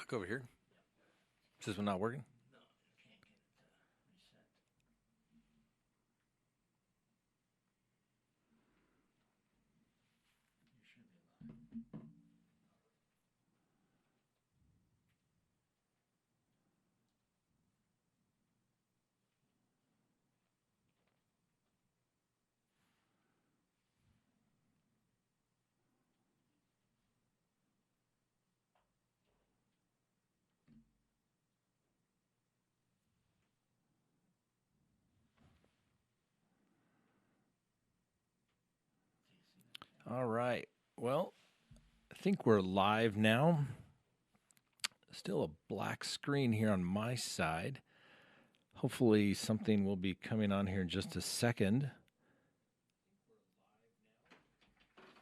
Look over here. Is this one not working? All right. Well, I think we're live now. Still a black screen here on my side. Hopefully something will be coming on here in just a second.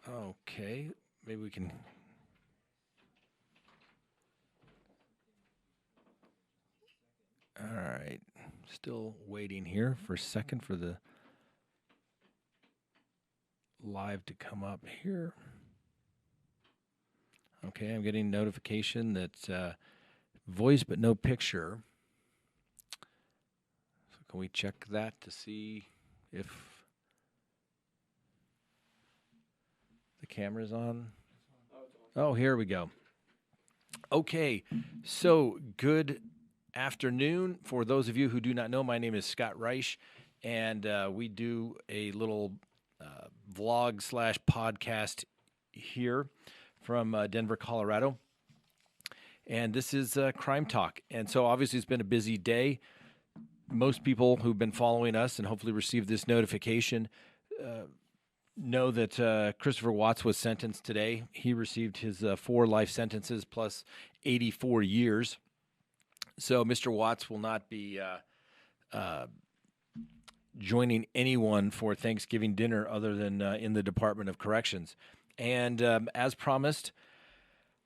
Okay. Maybe we can... All right. Still waiting here for a second for the live to come up here. Okay, I'm getting notification that voice but no picture. So can we check that to see if the camera's on? Oh, here we go. Okay, so good afternoon. For those of you who do not know, my name is Scott Reich, and we do a little vlog / podcast here from Denver, Colorado. And this is Crime Talk. And so obviously it's been a busy day. Most people who've been following us and hopefully received this notification know that Christopher Watts was sentenced today. He received his 4 life sentences plus 84 years. So Mr. Watts will not be joining anyone for Thanksgiving dinner other than in the Department of Corrections. And as promised,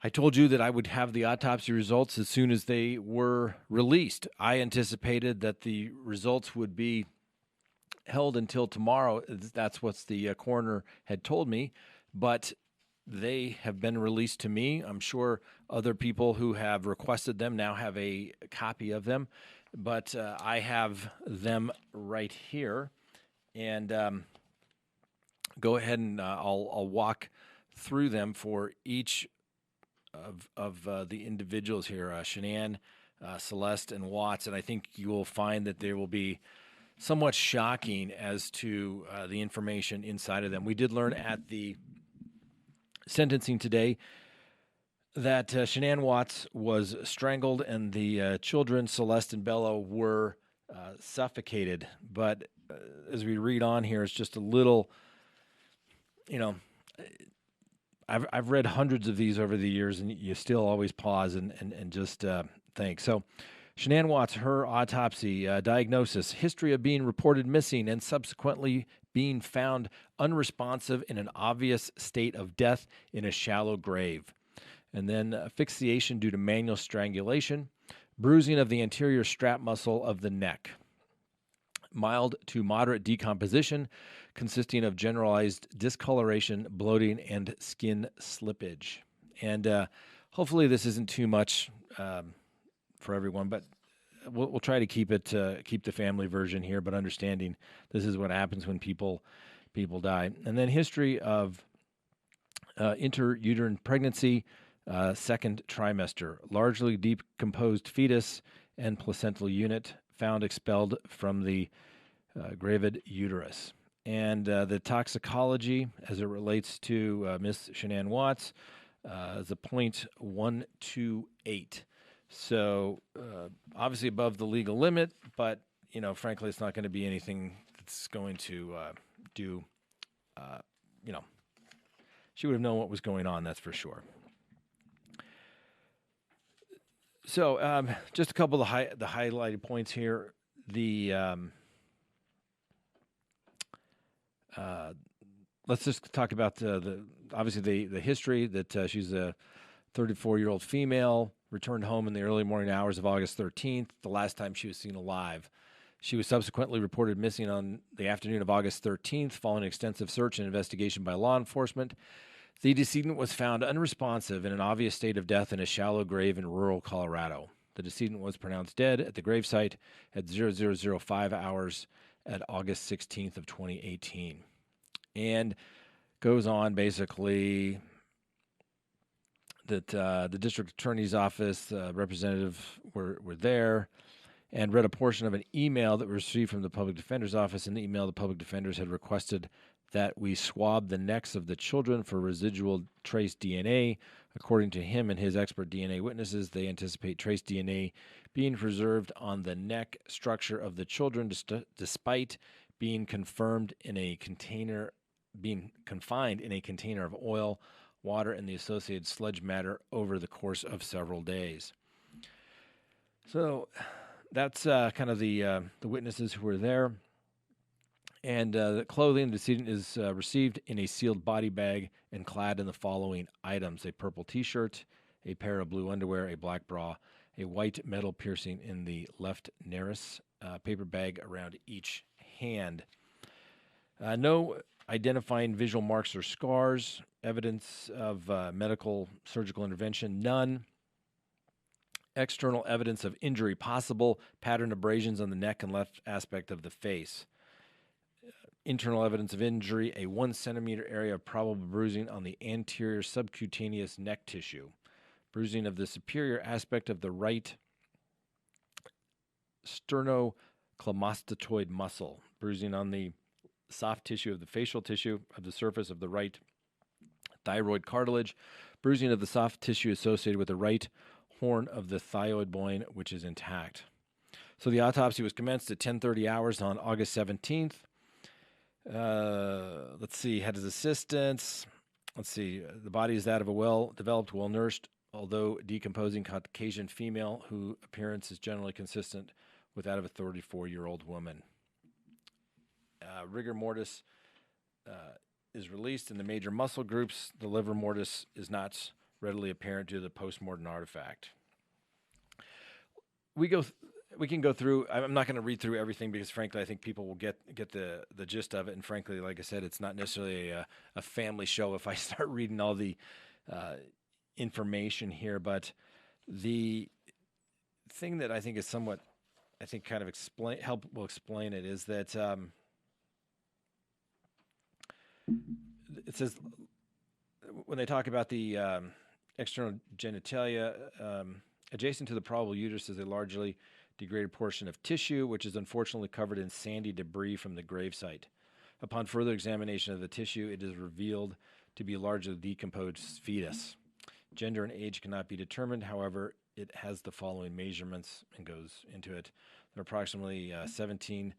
I told you that I would have the autopsy results as soon as they were released. I anticipated that the results would be held until tomorrow. That's what the coroner had told me, but they have been released to me. I'm sure other people who have requested them now have a copy of them, but I have them right here. And go ahead and I'll walk through them for each of the individuals here, Shanann, Celeste, and Watts. And I think you will find that they will be somewhat shocking as to the information inside of them. We did learn at the sentencing today that Shanann Watts was strangled and the children, Celeste and Bella, were suffocated. But as we read on here, it's just a little, I've read hundreds of these over the years, and you still always pause and just think. So Shanann Watts, her autopsy, diagnosis, history of being reported missing and subsequently being found unresponsive in an obvious state of death in a shallow grave. And then asphyxiation due to manual strangulation, bruising of the anterior strap muscle of the neck. Mild to moderate decomposition consisting of generalized discoloration, bloating, and skin slippage. And hopefully this isn't too much for everyone, but we'll try to keep the family version here, but understanding this is what happens when people die. And then history of intrauterine pregnancy, second trimester, largely decomposed fetus and placental unit found expelled from the gravid uterus. And the toxicology as it relates to Miss Shanann Watts is a .128. So obviously above the legal limit, but frankly, it's not going to be anything that's going to do. She would have known what was going on. That's for sure. So just a couple of the highlighted points here. Let's just talk about obviously the history that she's a 34-year-old female, returned home in the early morning hours of August 13th, the last time she was seen alive. She was subsequently reported missing on the afternoon of August 13th following extensive search and investigation by law enforcement. The decedent was found unresponsive in an obvious state of death in a shallow grave in rural Colorado. The decedent was pronounced dead at the gravesite at 0005 hours at August 16th of 2018. And goes on basically that the district attorney's office representative were there and read a portion of an email that was received from the public defender's office. In the email, the public defenders had requested that we swab the necks of the children for residual trace DNA. According to him and his expert DNA witnesses, they anticipate trace DNA being preserved on the neck structure of the children despite being confined in a container of oil, water, and the associated sludge matter over the course of several days. So that's kind of the witnesses who were there. And the clothing, the decedent is received in a sealed body bag and clad in the following items: a purple T-shirt, a pair of blue underwear, a black bra, a white metal piercing in the left nares, paper bag around each hand. No identifying visual marks or scars, evidence of medical surgical intervention, none. External evidence of injury possible, pattern abrasions on the neck and left aspect of the face. Internal evidence of injury, a 1 centimeter area of probable bruising on the anterior subcutaneous neck tissue. Bruising of the superior aspect of the right sternocleidomastoid muscle. Bruising on the soft tissue of the facial tissue of the surface of the right thyroid cartilage. Bruising of the soft tissue associated with the right horn of the thyroid bone, which is intact. So the autopsy was commenced at 10:30 hours on August 17th. Let's see, had his assistants. Let's see, the body is that of a well-developed, well-nourished, although decomposing Caucasian female whose appearance is generally consistent with that of a 34-year-old woman. Rigor mortis is released in the major muscle groups. The liver mortis is not readily apparent due to the postmortem artifact. We can go through. I'm not going to read through everything because, frankly, I think people will get the gist of it. And frankly, like I said, it's not necessarily a family show if I start reading all the information here. But the thing that I think is somewhat, I think, kind of will explain it is that it says when they talk about the external genitalia, adjacent to the probable uterus is a largely degraded portion of tissue, which is unfortunately covered in sandy debris from the gravesite. Upon further examination of the tissue, it is revealed to be a largely decomposed fetus. Gender and age cannot be determined. However, it has the following measurements and goes into it. There are approximately 17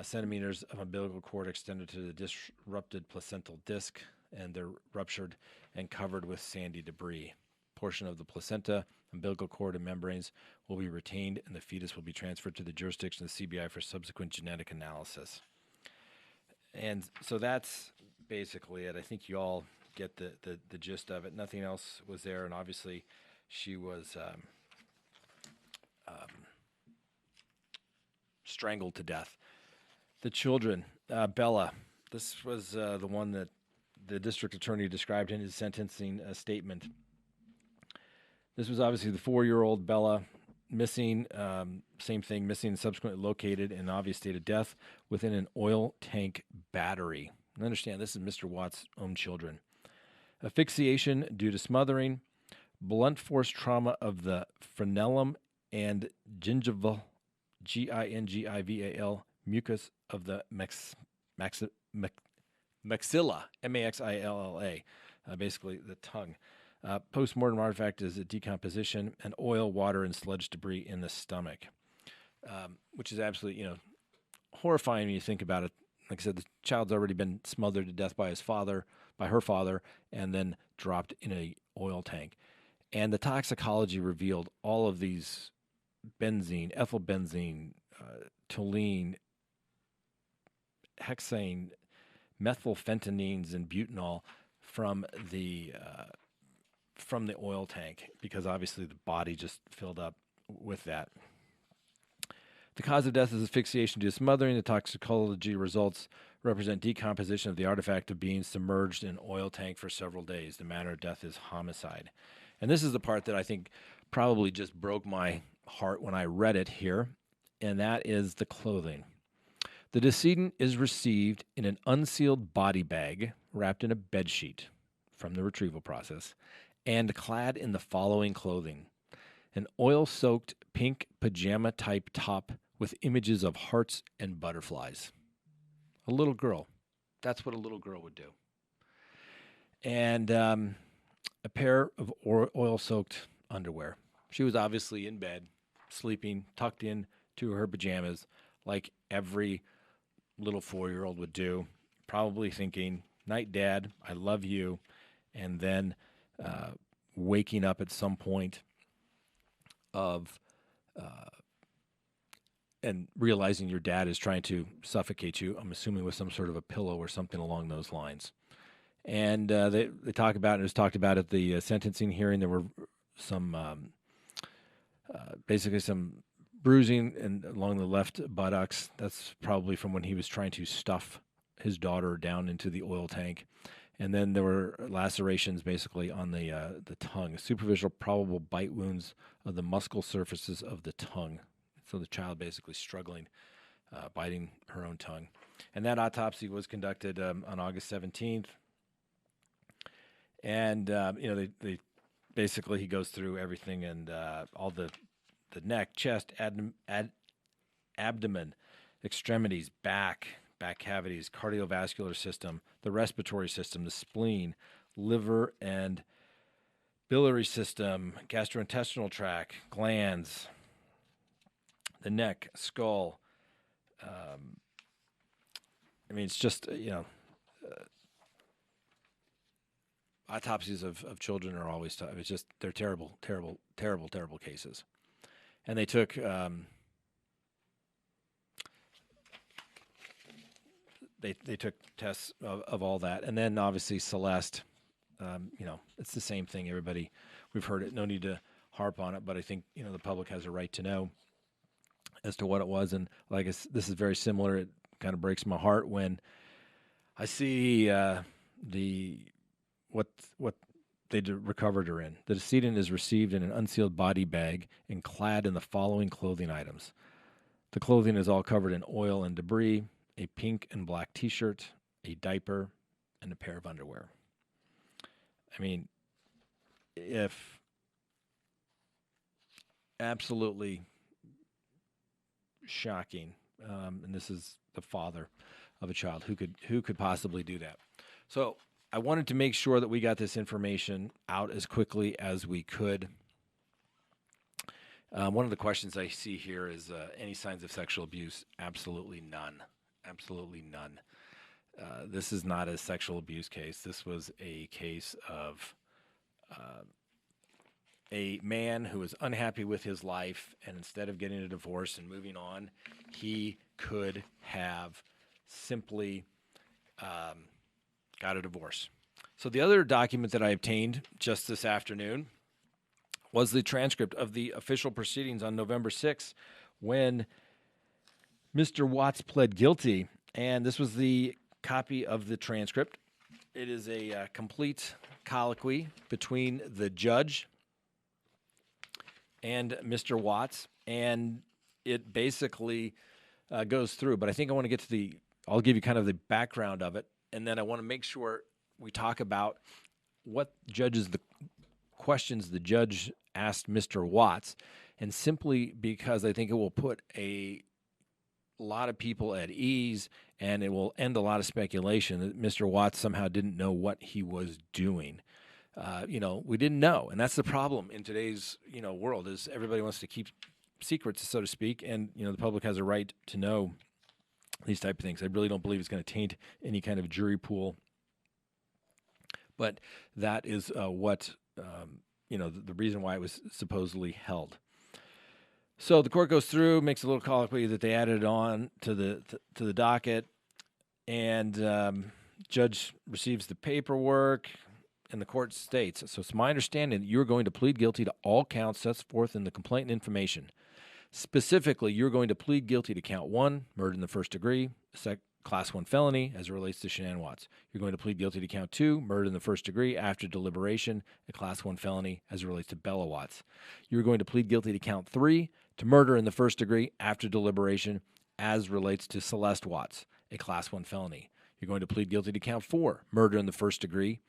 centimeters of umbilical cord extended to the disrupted placental disc, and they're ruptured and covered with sandy debris. Portion of the placenta, umbilical cord, and membranes will be retained, and the fetus will be transferred to the jurisdiction of the CBI for subsequent genetic analysis. And so that's basically it. I think you all get the gist of it. Nothing else was there, and obviously she was strangled to death. The children, Bella, this was the one that the district attorney described in his sentencing statement. This was obviously the 4-year-old Bella, missing, same thing, missing and subsequently located in an obvious state of death within an oil tank battery. And understand, this is Mr. Watt's own children. Asphyxiation due to smothering, blunt force trauma of the frenulum and gingival, Gingival, mucus of the maxilla, maxilla, basically the tongue. Post-mortem artifact is a decomposition and oil, water, and sludge debris in the stomach, which is absolutely, horrifying when you think about it. Like I said, the child's already been smothered to death by her father, and then dropped in a oil tank. And the toxicology revealed all of these benzene, ethylbenzene, toluene, hexane, methylphentanines, and butanol from the oil tank, because obviously the body just filled up with that. The cause of death is asphyxiation due to smothering. The toxicology results represent decomposition of the artifact of being submerged in an oil tank for several days. The manner of death is homicide. And this is the part that I think probably just broke my heart when I read it here, and that is the clothing. The decedent is received in an unsealed body bag wrapped in a bedsheet from the retrieval process and clad in the following clothing: an oil-soaked pink pajama-type top with images of hearts and butterflies. A little girl. That's what a little girl would do. And a pair of oil-soaked underwear. She was obviously in bed, sleeping, tucked in to her pajamas, like every little 4-year-old would do, probably thinking, "Night, Dad, I love you," and then waking up at some point of and realizing your dad is trying to suffocate you, I'm assuming with some sort of a pillow or something along those lines. And they talk about, and it was talked about at the sentencing hearing, there were some, basically some bruising and along the left buttocks. That's probably from when he was trying to stuff his daughter down into the oil tank. And then there were lacerations basically on the tongue, superficial probable bite wounds of the muscle surfaces of the tongue. So the child basically struggling, biting her own tongue. And that autopsy was conducted on August 17th. And, they basically, he goes through everything and all the neck, chest, abdomen, extremities, back cavities, cardiovascular system, the respiratory system, the spleen, liver and biliary system, gastrointestinal tract, glands, the neck, skull. It's just, autopsies of children are always tough. It's just, they're terrible, terrible, terrible, terrible cases. And they took they took tests of all that. And then obviously Celeste, it's the same thing. Everybody, we've heard it. No need to harp on it, but I think, the public has a right to know as to what it was. And like this is very similar. It kind of breaks my heart when I see what they recovered her in. The decedent is received in an unsealed body bag and clad in the following clothing items. The clothing is all covered in oil and debris, a pink and black T-shirt, a diaper, and a pair of underwear. If absolutely shocking, and this is the father of a child who could possibly do that. So I wanted to make sure that we got this information out as quickly as we could. One of the questions I see here is any signs of sexual abuse? Absolutely none. Absolutely none. This is not a sexual abuse case. This was a case of a man who was unhappy with his life, and instead of getting a divorce and moving on, he could have simply got a divorce. So the other document that I obtained just this afternoon was the transcript of the official proceedings on November 6th when Mr. Watts pled guilty, and this was the copy of the transcript. It is a complete colloquy between the judge and Mr. Watts, and it basically goes through. But I think I want to get to I'll give you kind of the background of it, and then I want to make sure we talk about what the questions the judge asked Mr. Watts, and simply because I think it will put a lot of people at ease, and it will end a lot of speculation that Mr. Watts somehow didn't know what he was doing. We didn't know, and that's the problem in today's world is everybody wants to keep secrets, so to speak, and the public has a right to know these type of things. I really don't believe it's going to taint any kind of jury pool, but that is what the reason why it was supposedly held. So the court goes through, makes a little colloquy that they added on to the docket, and judge receives the paperwork, and the court states, so it's my understanding that you're going to plead guilty to all counts set forth in the complaint and information. Specifically, you're going to plead guilty to count 1, murder in the first degree, Class 1 felony as it relates to Shanann Watts. You're going to plead guilty to count 2, murder in the first degree after deliberation, a Class 1 felony as it relates to Bella Watts. You're going to plead guilty to count 3, to murder in the first degree after deliberation as relates to Celeste Watts, a Class 1 felony. You're going to plead guilty to count 4, murder in the first degree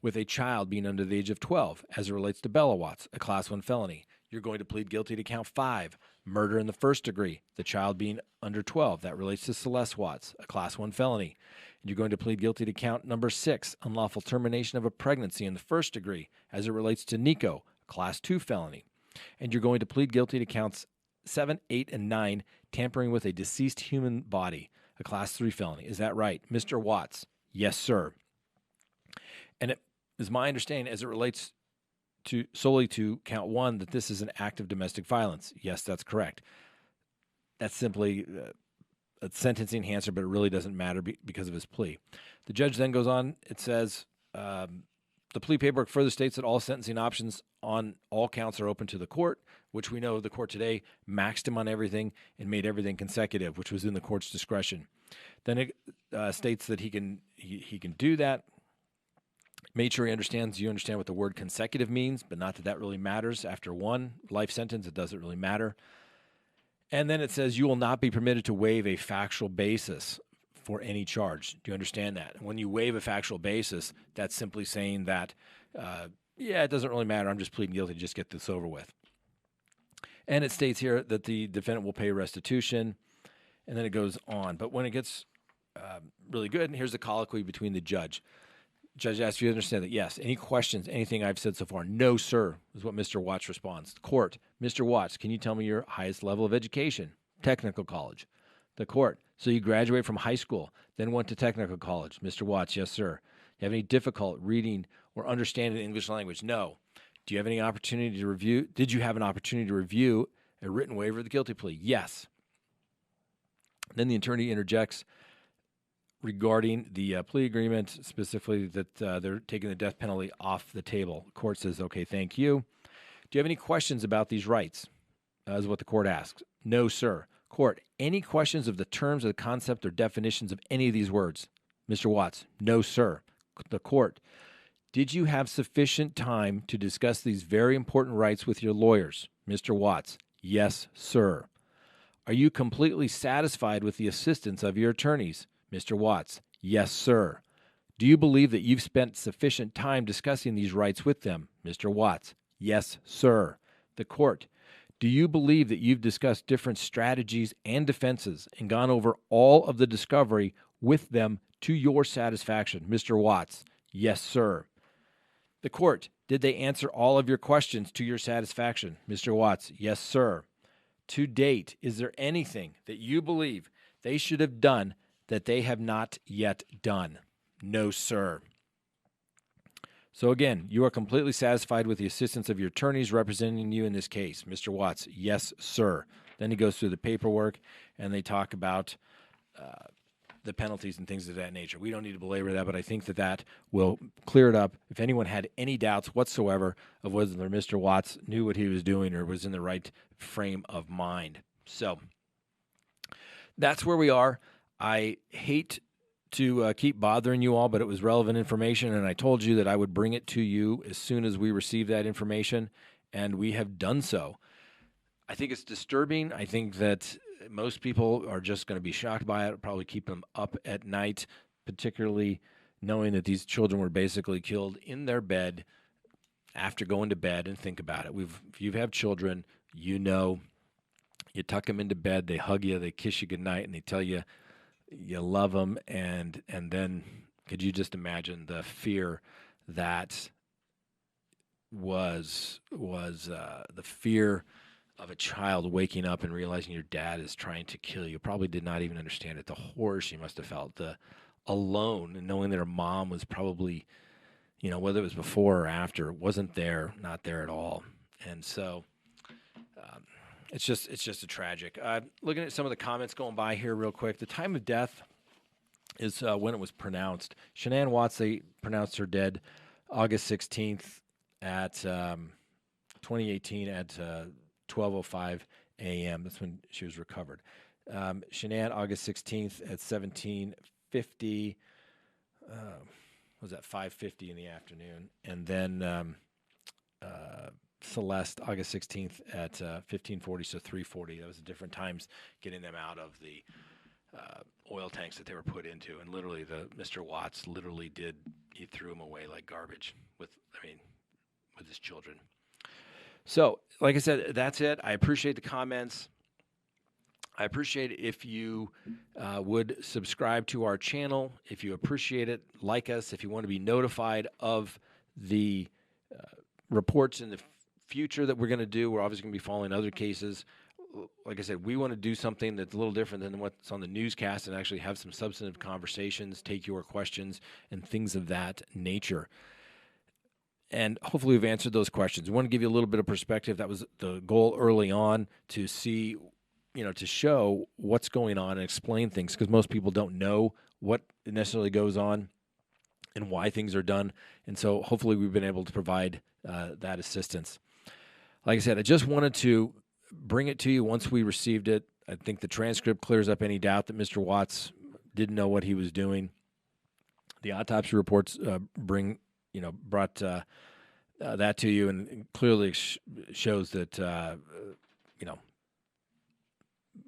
with a child being under the age of 12 as it relates to Bella Watts, a Class 1 felony. You're going to plead guilty to count 5, murder in the first degree, the child being under 12. That relates to Celeste Watts, a Class 1 felony. And you're going to plead guilty to count number 6, unlawful termination of a pregnancy in the first degree, as it relates to Nico, a Class 2 felony. And you're going to plead guilty to counts 7, 8, and 9, tampering with a deceased human body, a Class 3 felony. Is that right, Mr. Watts? Yes, sir. And it is my understanding, as it relates to solely to count 1, that this is an act of domestic violence. Yes, that's correct. That's simply a sentencing enhancer, but it really doesn't matter because of his plea. The judge then goes on. It says the plea paperwork further states that all sentencing options on all counts are open to the court, which we know the court today maxed him on everything and made everything consecutive, which was in the court's discretion. Then it states that he can do that. Made sure you understand what the word consecutive means, but not that really matters. After one life sentence, it doesn't really matter. And then it says you will not be permitted to waive a factual basis for any charge. Do you understand that? When you waive a factual basis, that's simply saying that, it doesn't really matter. I'm just pleading guilty to just get this over with. And it states here that the defendant will pay restitution, and then it goes on. But when it gets really good, and here's the colloquy between the judge. Judge asks you to understand that, yes, any questions, anything I've said so far? No, sir, is what Mr. Watts responds. The court, Mr. Watts, can you tell me your highest level of education? Technical college. The court, so you graduate from high school, then went to technical college. Mr. Watts, yes, sir. You have any difficulty reading or understanding the English language? No. Do you have any opportunity to review? Did you have an opportunity to review a written waiver of the guilty plea? Yes. Then the attorney interjects regarding the plea agreement, specifically that they're taking the death penalty off the table. The court says, okay, thank you. Do you have any questions about these rights? Is what the court asks. No, sir. Court, any questions of the terms of the concept or definitions of any of these words? Mr. Watts, no, sir. The court, did you have sufficient time to discuss these very important rights with your lawyers? Mr. Watts, yes, sir. Are you completely satisfied with the assistance of your attorneys? Mr. Watts, yes, sir. Do you believe that you've spent sufficient time discussing these rights with them? Mr. Watts, yes, sir. The court, do you believe that you've discussed different strategies and defenses and gone over all of the discovery with them to your satisfaction? Mr. Watts, yes, sir. The court, did they answer all of your questions to your satisfaction? Mr. Watts, yes, sir. To date, is there anything that you believe they should have done that they have not yet done? No, sir. So again, you are completely satisfied with the assistance of your attorneys representing you in this case. Mr. Watts, yes, sir. Then he goes through the paperwork, and they talk about the penalties and things of that nature. We don't need to belabor that, but I think that will clear it up. If anyone had any doubts whatsoever of whether Mr. Watts knew what he was doing or was in the right frame of mind. So that's where we are. I hate to keep bothering you all, but it was relevant information, and I told you that I would bring it to you as soon as we receive that information, and we have done so. I think it's disturbing. I think that most people are just going to be shocked by it. It'll probably keep them up at night, particularly knowing that these children were basically killed in their bed after going to bed. And think about it. If you have children, you know, you tuck them into bed, they hug you, they kiss you goodnight, and they tell you you love them, and then could you just imagine the fear that was the fear of a child waking up and realizing your dad is trying to kill you? Probably did not even understand it. The horror she must have felt, the alone, and knowing that her mom was probably, whether it was before or after, wasn't there, not there at all. And so it's just a tragic. Looking at some of the comments going by here real quick. The time of death is when it was pronounced. Shanann Watts, they pronounced her dead August 16th at 2018 at 12:05 a.m. That's when she was recovered. Shanann, August 16th at 17:50. Was that 5:50 in the afternoon? And then Celeste, August 16th at 15:40, so 3:40. That was different times getting them out of the oil tanks that they were put into. And literally, Mr. Watts literally he threw them away like garbage with his children. So, like I said, that's it. I appreciate the comments. I appreciate it if you would subscribe to our channel. If you appreciate it, like us. If you want to be notified of the reports in the future that we're going to do, we're obviously going to be following other cases. Like I said, we want to do something that's a little different than what's on the newscast and actually have some substantive conversations, take your questions, and things of that nature. And hopefully we've answered those questions. We want to give you a little bit of perspective. That was the goal early on, to see, to show what's going on and explain things, because most people don't know what necessarily goes on and why things are done. And so hopefully we've been able to provide that assistance. Like I said, I just wanted to bring it to you once we received it. I think the transcript clears up any doubt that Mr. Watts didn't know what he was doing. The autopsy reports brought that to you, and clearly shows that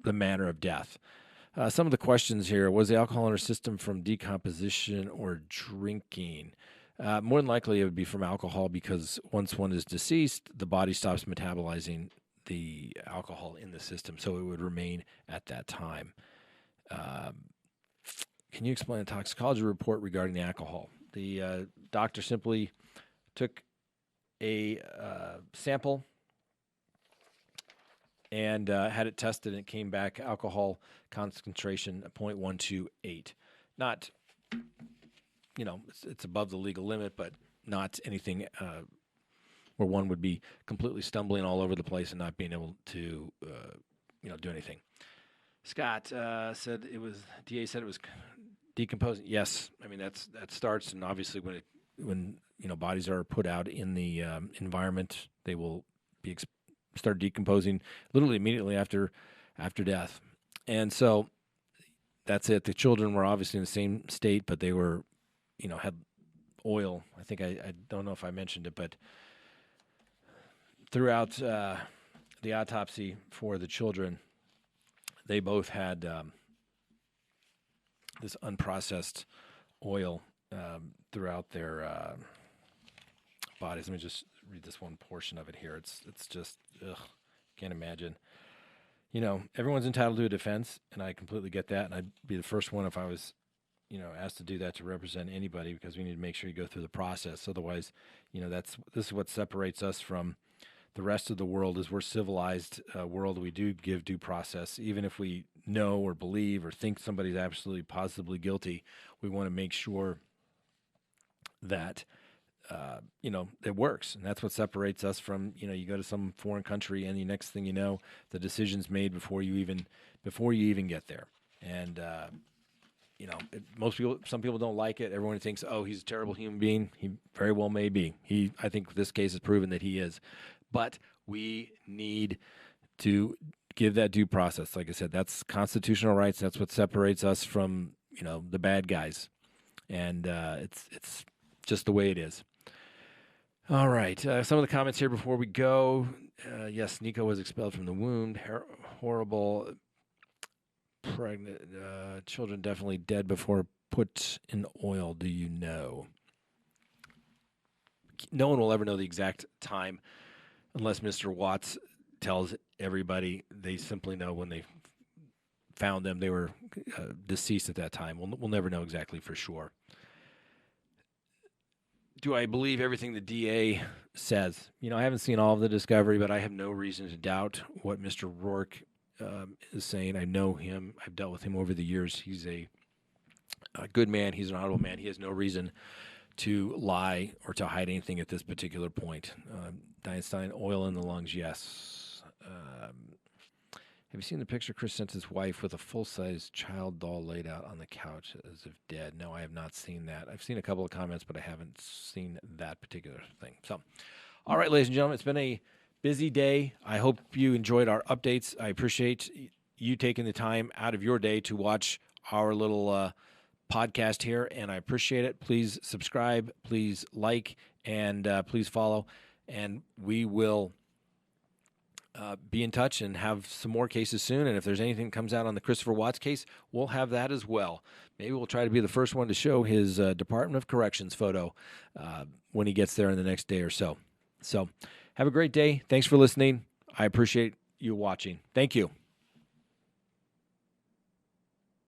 the manner of death. Some of the questions here: was the alcohol in her system from decomposition or drinking? More than likely, it would be from alcohol, because once one is deceased, the body stops metabolizing the alcohol in the system, so it would remain at that time. Can you explain the toxicology report regarding the alcohol? The doctor simply took a sample and had it tested, and it came back alcohol concentration 0.128. Not, it's above the legal limit, but not anything where one would be completely stumbling all over the place and not being able to, do anything. Scott said DA said it was decomposing. Yes, that starts, and obviously when bodies are put out in the environment, they will start decomposing literally immediately after death. And so that's it. The children were obviously in the same state, but they were, had oil. I think I don't know if I mentioned it, but throughout the autopsy for the children, they both had this unprocessed oil throughout their bodies. Let me just read this one portion of it here. It's just, can't imagine. Everyone's entitled to a defense, and I completely get that, and I'd be the first one if I was, asked to do that, to represent anybody, because we need to make sure you go through the process. Otherwise, this is what separates us from the rest of the world. Is we're civilized world. We do give due process, even if we know or believe or think somebody's absolutely positively guilty. We want to make sure that it works, and that's what separates us from, you go to some foreign country, and the next thing you know, the decision's made before you even get there. And some people don't like it. Everyone thinks, oh, he's a terrible human being. He very well may be. I think this case has proven that he is, but we need to give that due process. Like I said, that's constitutional rights. That's what separates us from, the bad guys, and it's just the way it is. All right. Some of the comments here before we go. Yes, Nico was expelled from the womb. Horrible. Pregnant. Children definitely dead before put in oil. Do you know? No one will ever know the exact time unless Mr. Watts tells everybody. They simply know when they found them, they were deceased at that time. We'll never know exactly for sure. Do I believe everything the DA says? I haven't seen all of the discovery, but I have no reason to doubt what Mr. Rourke is saying. I know him. I've dealt with him over the years. He's a good man. He's an honorable man. He has no reason to lie or to hide anything at this particular point. Diane Stein, oil in the lungs, yes. Have you seen the picture Chris sent his wife with a full-size child doll laid out on the couch as if dead? No, I have not seen that. I've seen a couple of comments, but I haven't seen that particular thing. So, all right, ladies and gentlemen, it's been a busy day. I hope you enjoyed our updates. I appreciate you taking the time out of your day to watch our little podcast here, and I appreciate it. Please subscribe, please like, and please follow, and we will be in touch and have some more cases soon. And if there's anything that comes out on the Christopher Watts case, we'll have that as well. Maybe we'll try to be the first one to show his Department of Corrections photo when he gets there in the next day or so. So have a great day. Thanks for listening. I appreciate you watching. Thank you.